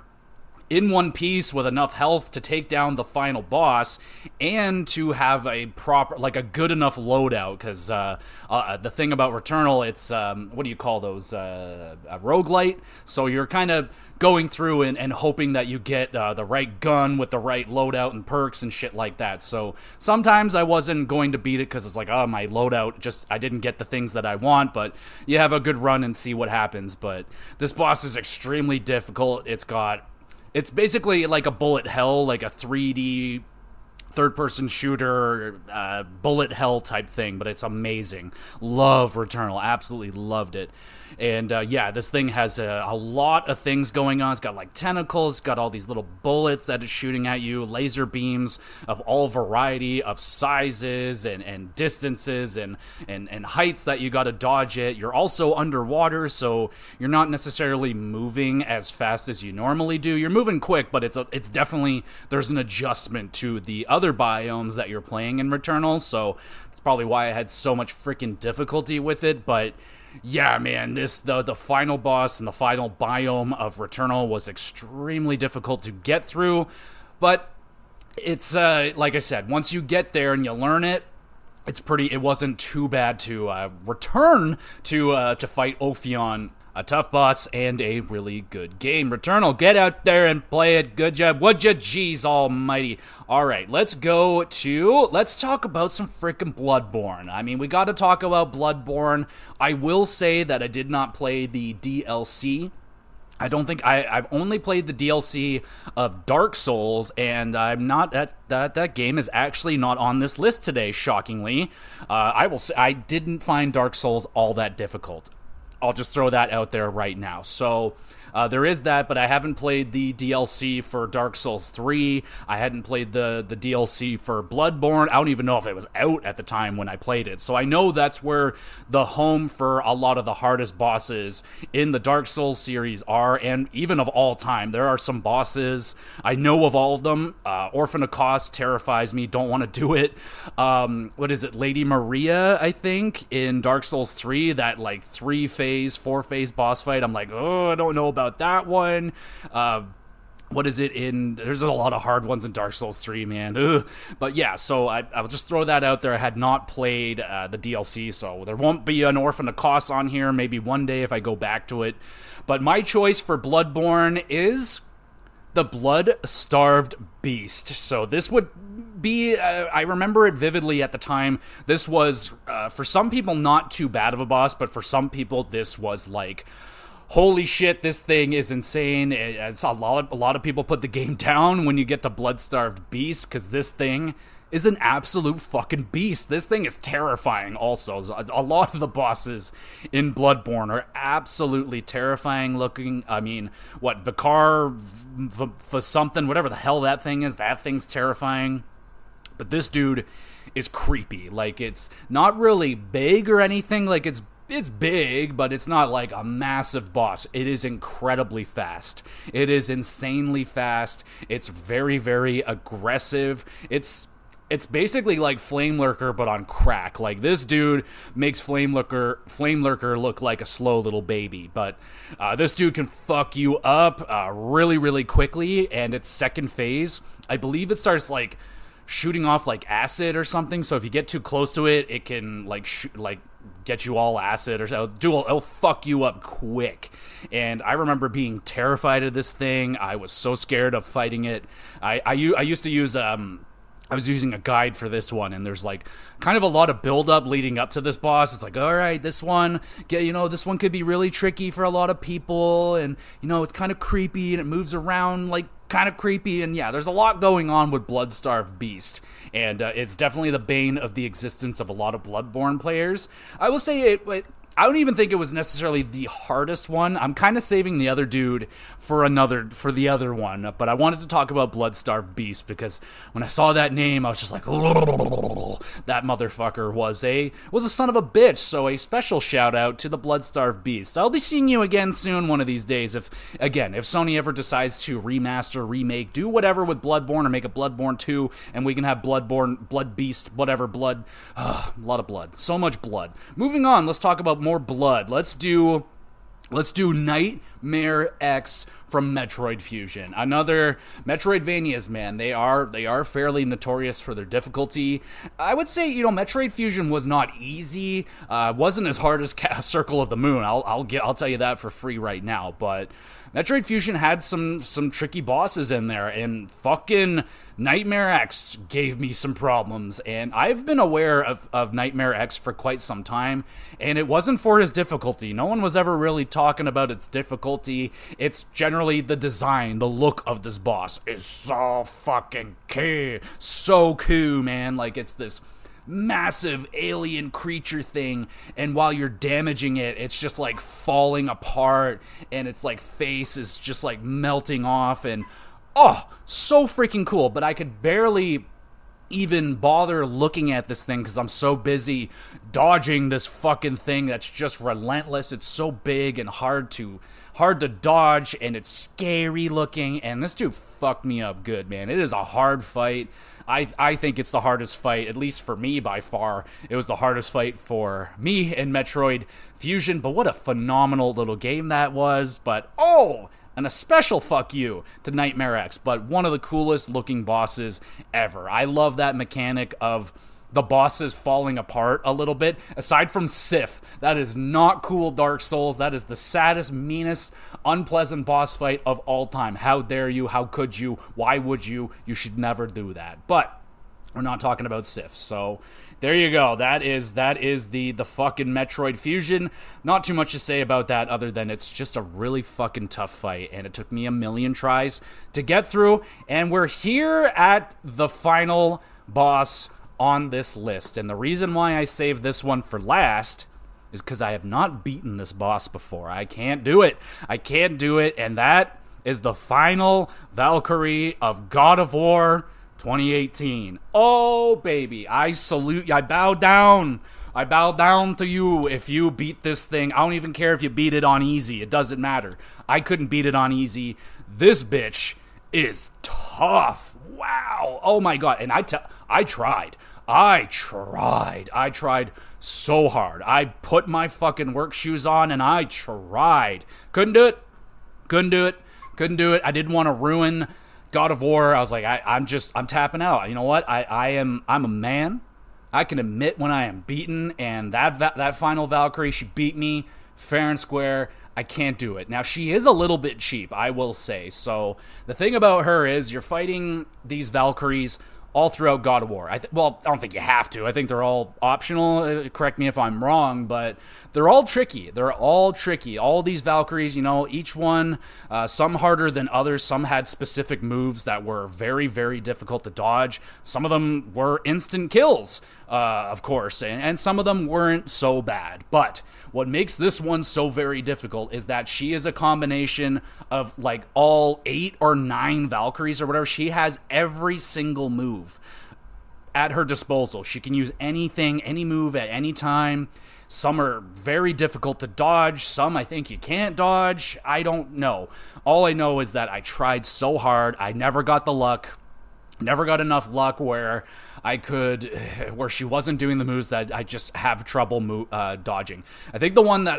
in one piece with enough health to take down the final boss and to have a proper, like a good enough loadout, because the thing about Returnal, it's, what do you call those, a roguelite, so you're kind of going through and hoping that you get the right gun with the right loadout and perks and shit like that. So sometimes I wasn't going to beat it because it's like, oh, my loadout, I didn't get the things that I want, but you have a good run and see what happens. But this boss is extremely difficult. It's basically like a bullet hell, like a 3D third-person shooter, bullet hell type thing, but it's amazing. Love Returnal, absolutely loved it. And yeah, this thing has a lot of things going on. It's got like tentacles, it's got all these little bullets that it's shooting at you, laser beams of all variety of sizes and distances and heights that you got to dodge it. You're also underwater, so you're not necessarily moving as fast as you normally do. You're moving quick, but it's definitely, there's an adjustment to the other biomes that you're playing in Returnal, so that's probably why I had so much freaking difficulty with it. But yeah, man, the final boss and the final biome of Returnal was extremely difficult to get through, but it's like I said, once you get there and you learn it, it wasn't too bad to return to fight Ophion. A tough boss and a really good game. Returnal, get out there and play it. Good job. Would ya? Jeez almighty. Alright, let's talk about some frickin' Bloodborne. I mean, we gotta talk about Bloodborne. I will say that I did not play the DLC. I don't think I've only played the DLC of Dark Souls, and I'm not that game is actually not on this list today, shockingly. I will say I didn't find Dark Souls all that difficult. I'll just throw that out there right now. So there is that, but I haven't played the DLC for Dark Souls 3. I hadn't played the DLC for Bloodborne. I don't even know if it was out at the time when I played it. So I know that's where the home for a lot of the hardest bosses in the Dark Souls series are, and even of all time. There are some bosses, I know of all of them. Orphan of Kos terrifies me, don't want to do it. What is it, Lady Maria, I think, in Dark Souls 3, that like 4-phase boss fight. I'm like, oh, I don't know about that one. What is it in, there's a lot of hard ones in Dark Souls 3, man. Ugh. But yeah, so I'll just throw that out there. I had not played the DLC, so there won't be an Orphan of Kos on here, maybe one day if I go back to it. But my choice for Bloodborne is the Blood-Starved Beast. So this would be, I remember it vividly at the time. This was, for some people, not too bad of a boss, but for some people, this was like, holy shit, this thing is insane. It's a lot of people put the game down when you get to Blood-Starved Beast, because this thing is an absolute fucking beast. This thing is terrifying also. A lot of the bosses in Bloodborne are absolutely terrifying looking. I mean, what, Vicar for something, whatever the hell that thing is, that thing's terrifying. But this dude is creepy. Like, it's not really big or anything. Like, it's big, but it's not like a massive boss. It is incredibly fast. It is insanely fast. It's very, very aggressive. It's basically like Flame Lurker, but on crack. Like, this dude makes Flame Lurker look like a slow little baby. But this dude can fuck you up really, really quickly. And its second phase, I believe it starts like shooting off like acid or something. So if you get too close to it, it can like get you all acid, or it'll fuck you up quick. And I remember being terrified of this thing. I was so scared of fighting it. I used to use I was using a guide for this one, and there's like kind of a lot of build-up leading up to this boss. It's like, all right, this one could be really tricky for a lot of people, and it's kind of creepy, and it moves around like kind of creepy, and yeah, there's a lot going on with Blood-Starved Beast, and it's definitely the bane of the existence of a lot of Bloodborne players. I will say I don't even think it was necessarily the hardest one. I'm kind of saving the other dude for the other one, but I wanted to talk about Blood-Starved Beast because when I saw that name, I was just like, that motherfucker was a son of a bitch. So a special shout out to the Blood-Starved Beast. I'll be seeing you again soon one of these days. If Sony ever decides to remaster, remake, do whatever with Bloodborne, or make a Bloodborne 2, and we can have Blood Beast, whatever, blood. A lot of blood. So much blood. Moving on, let's talk about more blood. Let's do Nightmare X from Metroid Fusion. Another Metroidvanias, man. They are fairly notorious for their difficulty. I would say, Metroid Fusion was not easy. Wasn't as hard as Circle of the Moon. I'll tell you that for free right now. But Metroid Fusion had some tricky bosses in there, and fucking Nightmare X gave me some problems, and I've been aware of Nightmare X for quite some time, and it wasn't for his difficulty. No one was ever really talking about its difficulty. It's generally the design, the look of this boss is so fucking cool. So cool, man. Like, it's this massive alien creature thing, and while you're damaging it, it's just like falling apart, and its like face is just like melting off, and so freaking cool. But I could barely even bother looking at this thing because I'm so busy dodging this fucking thing that's just relentless. It's so big and hard to dodge, and it's scary looking, and this dude fucked me up good, man. It is a hard fight. I think it's the hardest fight, at least for me by far. It was the hardest fight for me in Metroid Fusion, but what a phenomenal little game that was. But and a special fuck you to Nightmare X, but one of the coolest looking bosses ever. I love that mechanic of the bosses falling apart a little bit. Aside from Sif, that is not cool, Dark Souls. That is the saddest, meanest, unpleasant boss fight of all time. How dare you? How could you? Why would you? You should never do that. But we're not talking about Sif, so there you go. That is the fucking Metroid Fusion. Not too much to say about that other than it's just a really fucking tough fight, and it took me a million tries to get through, and we're here at the final boss on this list. And the reason why I saved this one for last is because I have not beaten this boss before. I can't do it, and that is the final Valkyrie of God of War 2018. Oh, baby, I salute you. I bow down to you if you beat this thing. I don't even care if you beat it on easy. It doesn't matter. I couldn't beat it on easy. This bitch is tough. Wow. Oh my god. And I tried so hard. I put my fucking work shoes on and I tried. Couldn't do it. I didn't want to ruin God of War. I was like, I'm tapping out. You know what? I'm a man. I can admit when I am beaten, and that final Valkyrie, she beat me fair and square. I can't do it. Now, she is a little bit cheap, I will say. So the thing about her is you're fighting these Valkyries all throughout God of War. I don't think you have to. I think they're all optional. Correct me if I'm wrong, but they're all tricky. All these Valkyries, each one, some harder than others. Some had specific moves that were very, very difficult to dodge. Some of them were instant kills, of course, and some of them weren't so bad. But what makes this one so very difficult is that she is a combination of like all 8 or 9 Valkyries or whatever. She has every single move at her disposal. She can use anything, any move at any time. Some are very difficult to dodge. Some I think you can't dodge. I don't know. All I know is that I tried so hard. I never got the luck. Never got enough luck where she wasn't doing the moves that I just have trouble dodging. I think the one that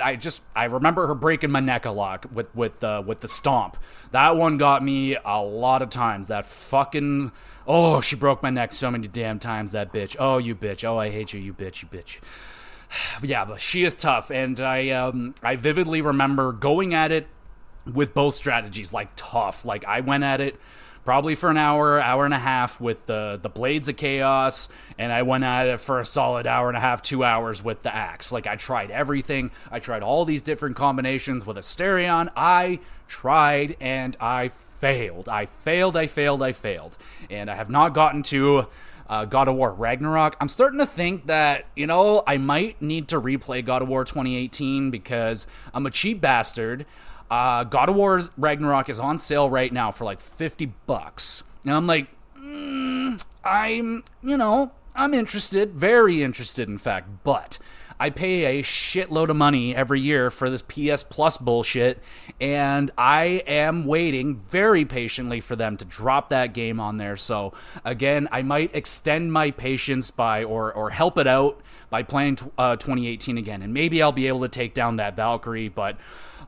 I remember her breaking my neck a lot with the stomp. That one got me a lot of times. That fucking, she broke my neck so many damn times, that bitch. Oh, you bitch. Oh, I hate you, you bitch. Yeah, but she is tough, and I vividly remember going at it with both strategies, like tough. Like I went at it probably for an hour and a half with the Blades of Chaos, and I went at it for a solid hour and a half, 2 hours with the axe. Like, I tried everything. I tried all these different combinations with Asterion. I tried, and I failed. I failed. And I have not gotten to God of War Ragnarok. I'm starting to think that, I might need to replay God of War 2018 because I'm a cheap bastard. God of War Ragnarok is on sale right now for like $50. And I'm like, I'm interested, very interested in fact, but I pay a shitload of money every year for this PS Plus bullshit, and I am waiting very patiently for them to drop that game on there. So again, I might extend my patience by or help it out by playing 2018 again, and maybe I'll be able to take down that Valkyrie, but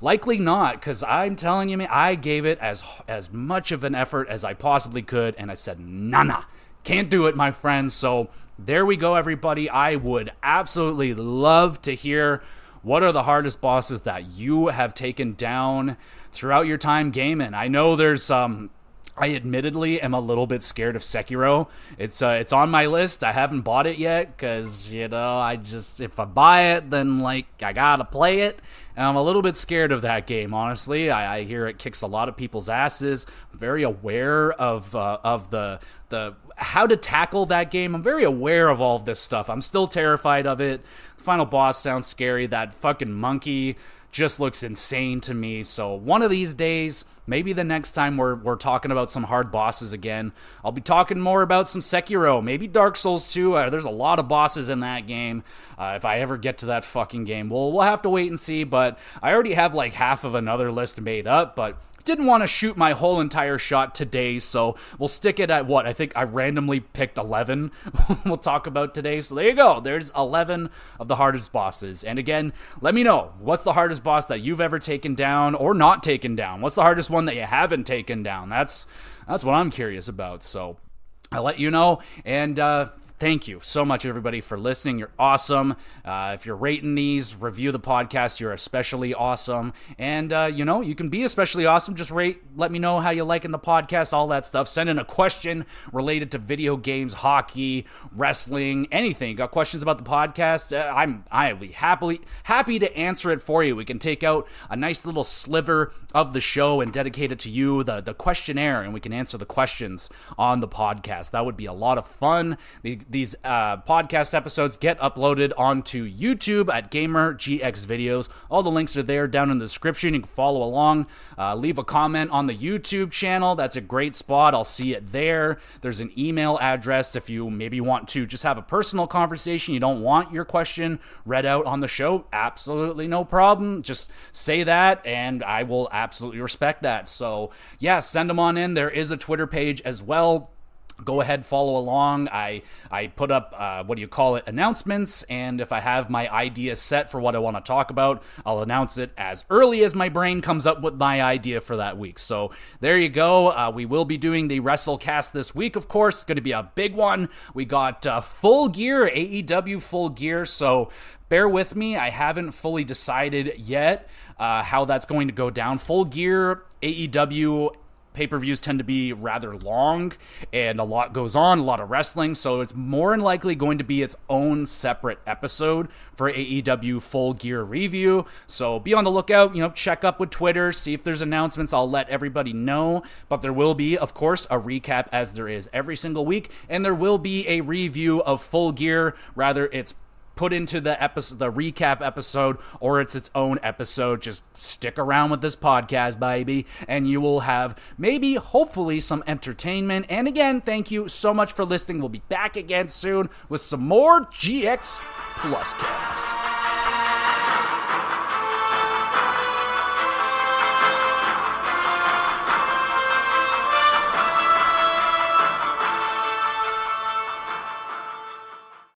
likely not, because I'm telling you, man, I gave it as much of an effort as I possibly could, and I said, nah, can't do it, my friends. So there we go, everybody. I would absolutely love to hear what are the hardest bosses that you have taken down throughout your time gaming. I know there's I admittedly am a little bit scared of Sekiro. It's on my list. I haven't bought it yet because, if I buy it, then, I gotta play it. And I'm a little bit scared of that game, honestly. I hear it kicks a lot of people's asses. I'm very aware of the how to tackle that game. I'm very aware of all of this stuff. I'm still terrified of it. The final boss sounds scary. That fucking monkey just looks insane to me. So one of these days, maybe the next time we're talking about some hard bosses again, I'll be talking more about some Sekiro, maybe Dark Souls 2. There's a lot of bosses in that game. If I ever get to that fucking game, we'll have to wait and see. But I already have half of another list made up, but didn't want to shoot my whole entire shot today, so we'll stick it at what I think I randomly picked 11 we'll talk about today. So there you go. There's 11 of the hardest bosses. And again, let me know, what's the hardest boss that you've ever taken down or not taken down? What's the hardest one that you haven't taken down? That's what I'm curious about. So I'll let you know. And thank you so much, everybody, for listening. You're awesome. If you're rating these, review the podcast. You're especially awesome. And, you can be especially awesome. Just let me know how you liking the podcast, all that stuff. Send in a question related to video games, hockey, wrestling, anything. Got questions about the podcast? I'll be happy to answer it for you. We can take out a nice little sliver of the show and dedicate it to you, the questionnaire, and we can answer the questions on the podcast. That would be a lot of fun. These podcast episodes get uploaded onto YouTube at GamerGX Videos. All the links are there down in the description. You can follow along. Leave a comment on the YouTube channel. That's a great spot. I'll see it there. There's an email address if you maybe want to just have a personal conversation. You don't want your question read out on the show. Absolutely no problem. Just say that, and I will absolutely respect that. So, yeah, send them on in. There is a Twitter page as well. Go ahead, follow along. I put up, announcements, and if I have my idea set for what I want to talk about, I'll announce it as early as my brain comes up with my idea for that week. So there you go. We will be doing the WrestleCast this week, of course. It's going to be a big one. We got Full Gear, AEW Full Gear, so bear with me. I haven't fully decided yet how that's going to go down. Full Gear, AEW pay-per-views tend to be rather long, and a lot goes on, a lot of wrestling, so it's more than likely going to be its own separate episode for AEW Full Gear Review. So be on the lookout, check up with Twitter, see if there's announcements. I'll let everybody know, but there will be, of course, a recap as there is every single week, and there will be a review of Full Gear. Rather, it's put into the recap episode, or it's its own episode. Just stick around with this podcast, baby, and you will have maybe, hopefully, some entertainment. And again, thank you so much for listening. We'll be back again soon with some more GX Plus Cast.